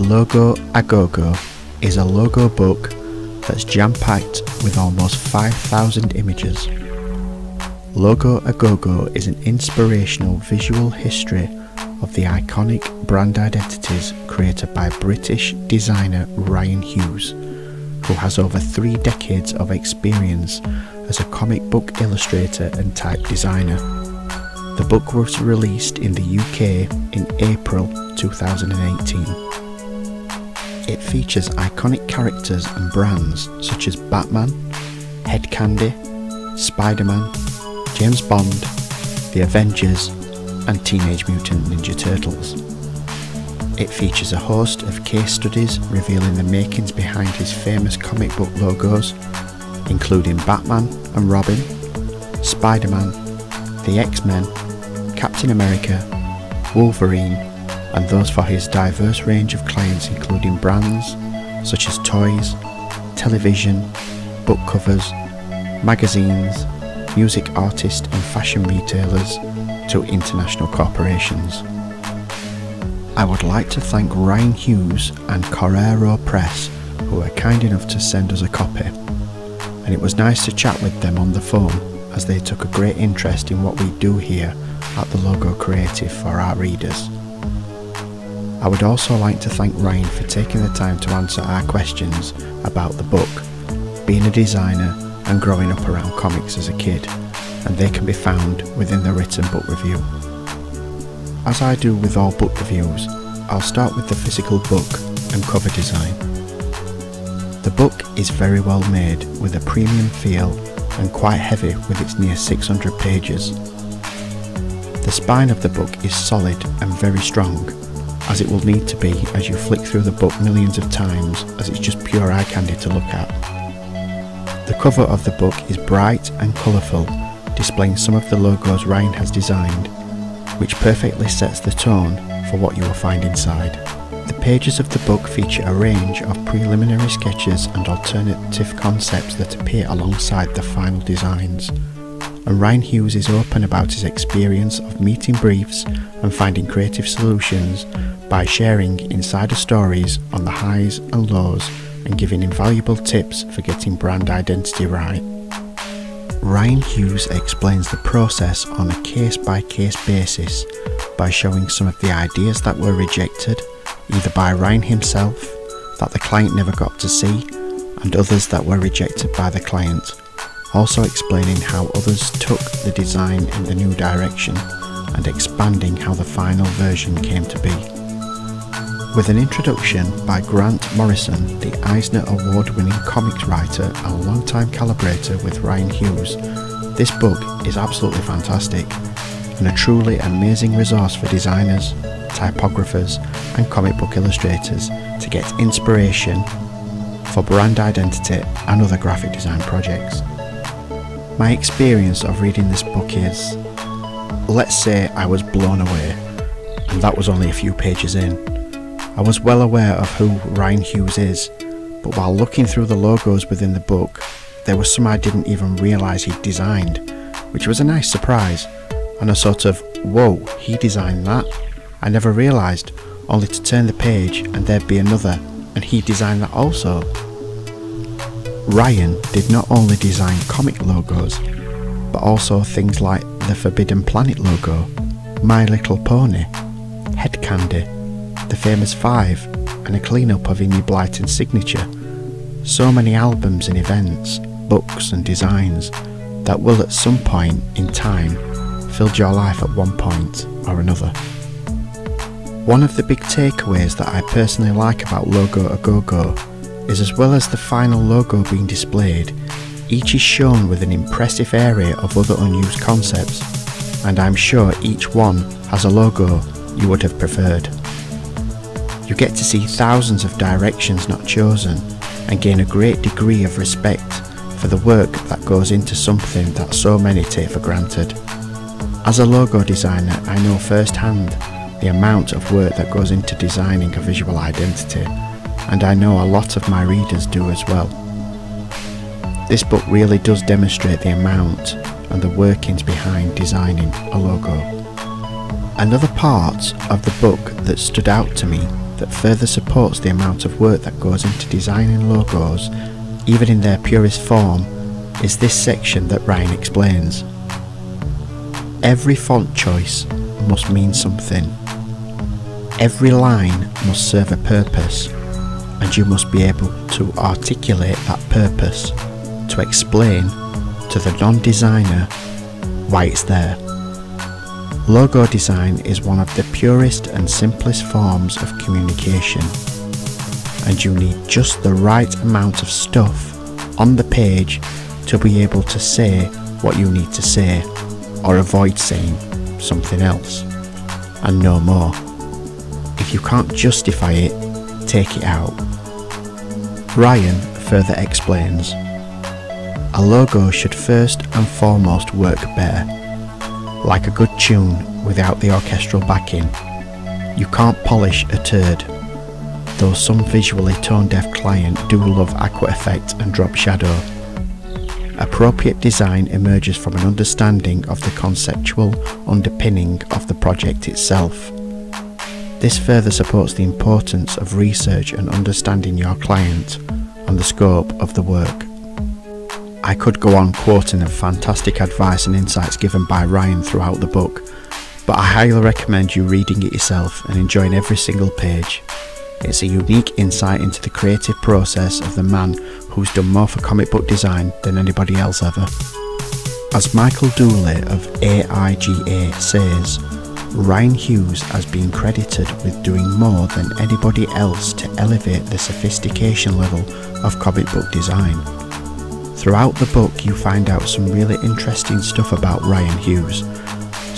Logo A GoGo is a logo book that's jam-packed with almost 5,000 images. Logo A GoGo is an inspirational visual history of the iconic brand identities created by British designer Rian Hughes, who has over 3 decades of experience as a comic book illustrator and type designer. The book was released in the UK in April 2018. It features iconic characters and brands such as Batman, Head Candy, Spider-Man, James Bond, The Avengers and Teenage Mutant Ninja Turtles. It features a host of case studies revealing the makings behind his famous comic book logos, including Batman and Robin, Spider-Man, the X-Men, Captain America, Wolverine, and those for his diverse range of clients including brands such as toys, television, book covers, magazines, music artists and fashion retailers to international corporations. I would like to thank Rian Hughes and Korero Press, who were kind enough to send us a copy, and it was nice to chat with them on the phone as they took a great interest in what we do here at the Logo Creative for our readers. I would also like to thank Rian for taking the time to answer our questions about the book, being a designer and growing up around comics as a kid, and they can be found within the written book review. As I do with all book reviews, I'll start with the physical book and cover design. The book is very well made with a premium feel and quite heavy with its near 600 pages. The spine of the book is solid and very strong, as it will need to be as you flick through the book millions of times, as it's just pure eye candy to look at. The cover of the book is bright and colourful, displaying some of the logos Rian has designed, which perfectly sets the tone for what you will find inside. The pages of the book feature a range of preliminary sketches and alternative concepts that appear alongside the final designs, and Rian Hughes is open about his experience of meeting briefs and finding creative solutions by sharing insider stories on the highs and lows and giving invaluable tips for getting brand identity right. Rian Hughes explains the process on a case-by-case basis by showing some of the ideas that were rejected, either by Rian himself, that the client never got to see, and others that were rejected by the client, also explaining how others took the design in the new direction and expanding how the final version came to be. With an introduction by Grant Morrison, the Eisner Award-winning comics writer and longtime collaborator with Rian Hughes, this book is absolutely fantastic and a truly amazing resource for designers, typographers and comic book illustrators to get inspiration for brand identity and other graphic design projects. My experience of reading this book is, let's say I was blown away, and that was only a few pages in. I was well aware of who Rian Hughes is, but while looking through the logos within the book, there were some I didn't even realise he'd designed, which was a nice surprise, and a sort of, whoa, he designed that? I never realised, only to turn the page and there'd be another, and he designed that also. Rian did not only design comic logos, but also things like the Forbidden Planet logo, My Little Pony, Head Candy, the famous 5, and a clean-up of Innie Blyton's signature. So many albums and events, books and designs that will at some point in time filled your life at one point or another. One of the big takeaways that I personally like about Logo A GoGo is, as well as the final logo being displayed, each is shown with an impressive area of other unused concepts, and I'm sure each one has a logo you would have preferred. You get to see thousands of directions not chosen and gain a great degree of respect for the work that goes into something that so many take for granted. As a logo designer, I know firsthand the amount of work that goes into designing a visual identity, and I know a lot of my readers do as well. This book really does demonstrate the amount and the workings behind designing a logo. Another part of the book that stood out to me that further supports the amount of work that goes into designing logos, even in their purest form, is this section that Rian explains. Every font choice must mean something. Every line must serve a purpose, and you must be able to articulate that purpose, to explain to the non-designer why it's there. Logo design is one of the purest and simplest forms of communication, and you need just the right amount of stuff on the page to be able to say what you need to say, or avoid saying something else, and no more. If you can't justify it, take it out. Rian further explains, a logo should first and foremost work better, like a good tune without the orchestral backing. You can't polish a turd, though some visually tone-deaf client do love aqua effect and drop shadow. Appropriate design emerges from an understanding of the conceptual underpinning of the project itself. This further supports the importance of research and understanding your client and the scope of the work. I could go on quoting the fantastic advice and insights given by Rian throughout the book, but I highly recommend you reading it yourself and enjoying every single page. It's a unique insight into the creative process of the man who's done more for comic book design than anybody else ever. As Michael Dooley of AIGA says, Rian Hughes has been credited with doing more than anybody else to elevate the sophistication level of comic book design. Throughout the book you find out some really interesting stuff about Rian Hughes,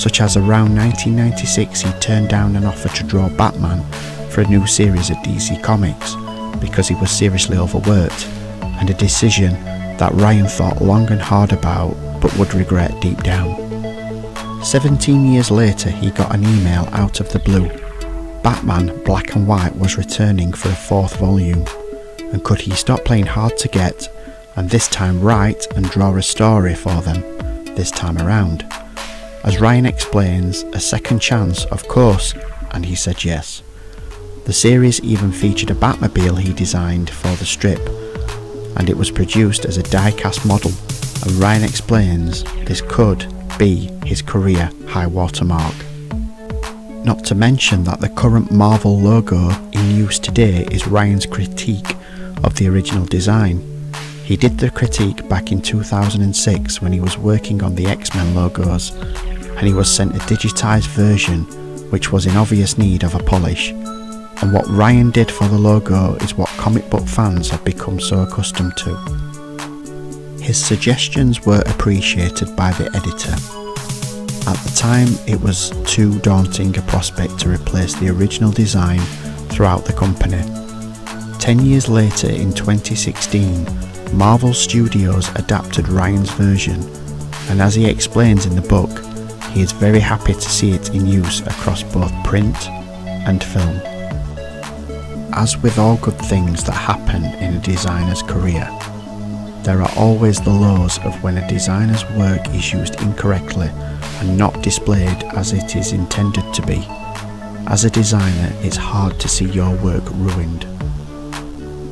such as around 1996 he turned down an offer to draw Batman for a new series at DC Comics because he was seriously overworked, and a decision that Rian thought long and hard about but would regret deep down. 17 years later he got an email out of the blue. Batman Black and White was returning for a 4th volume, and could he stop playing hard to get and this time write and draw a story for them this time around? As Rian explains, a second chance of course, and he said yes. The series even featured a Batmobile he designed for the strip, and it was produced as a die-cast model, and Rian explains this could be his career high watermark. Not to mention that the current Marvel logo in use today is Rian's critique of the original design. He did the critique back in 2006 when he was working on the X-Men logos, and he was sent a digitised version which was in obvious need of a polish. And what Rian did for the logo is what comic book fans have become so accustomed to. His suggestions were appreciated by the editor. At the time it was too daunting a prospect to replace the original design throughout the company. 10 years later in 2016, Marvel Studios adapted Rian's version, and as he explains in the book, he is very happy to see it in use across both print and film. As with all good things that happen in a designer's career, there are always the lows of when a designer's work is used incorrectly and not displayed as it is intended to be. As a designer, it's hard to see your work ruined.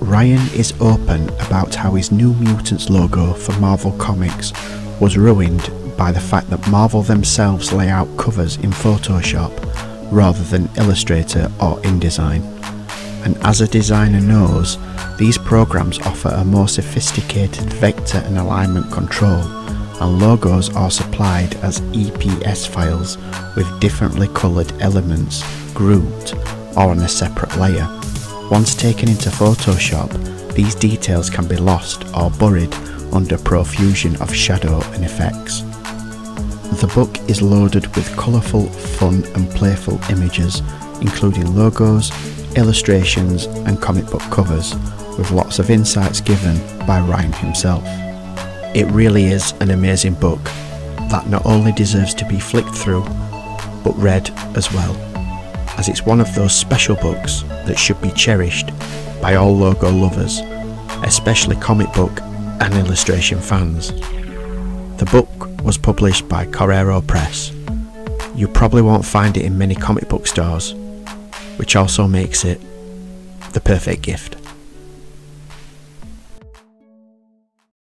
Rian is open about how his New Mutants logo for Marvel Comics was ruined by the fact that Marvel themselves lay out covers in Photoshop rather than Illustrator or InDesign. And as a designer knows, these programs offer a more sophisticated vector and alignment control, and logos are supplied as EPS files with differently coloured elements grouped or on a separate layer. Once taken into Photoshop, these details can be lost or buried under profusion of shadow and effects. The book is loaded with colourful, fun and playful images, including logos, illustrations and comic book covers, with lots of insights given by Rian himself. It really is an amazing book that not only deserves to be flicked through, but read as well, as it's one of those special books that should be cherished by all logo lovers, especially comic book and illustration fans. The book was published by Korero Press. You probably won't find it in many comic book stores, which also makes it the perfect gift.